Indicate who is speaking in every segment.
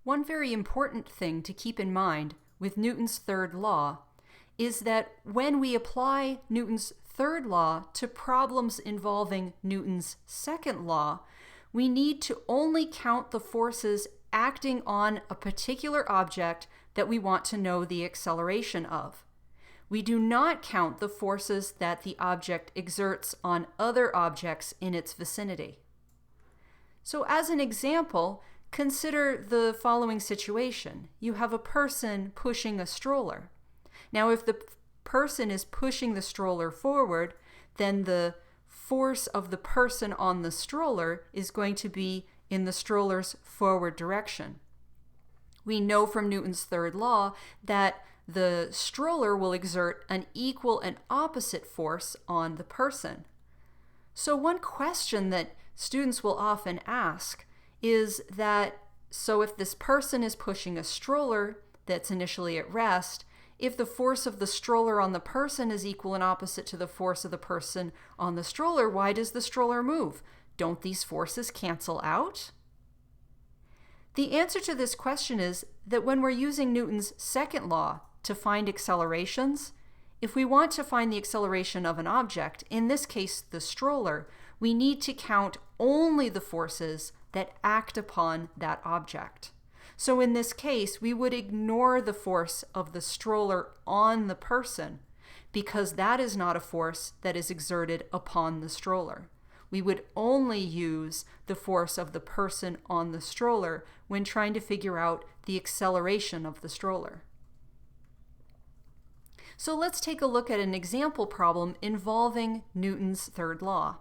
Speaker 1: One very important thing to keep in mind with Newton's third law is that when we apply Newton's third law to problems involving Newton's second law, we need to only count the forces acting on a particular object that we want to know the acceleration of. We do not count the forces that the object exerts on other objects in its vicinity. So as an example, consider the following situation. You have a person pushing a stroller. Now, if the person is pushing the stroller forward, then the force of the person on the stroller is going to be in the stroller's forward direction. We know from Newton's third law that the stroller will exert an equal and opposite force on the person. So one question that students will often ask is that, so if this person is pushing a stroller that's initially at rest, if the force of the stroller on the person is equal and opposite to the force of the person on the stroller, why does the stroller move? Don't these forces cancel out? The answer to this question is that when we're using Newton's second law to find accelerations, if we want to find the acceleration of an object, in this case the stroller, we need to count only the forces that act upon that object. So in this case, we would ignore the force of the stroller on the person because that is not a force that is exerted upon the stroller. We would only use the force of the person on the stroller when trying to figure out the acceleration of the stroller. So let's take a look at an example problem involving Newton's third law.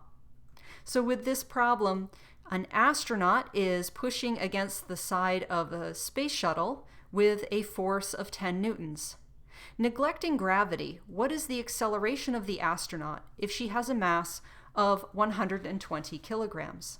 Speaker 1: So with this problem, an astronaut is pushing against the side of a space shuttle with a force of 10 newtons. Neglecting gravity, what is the acceleration of the astronaut if she has a mass of 120 kilograms?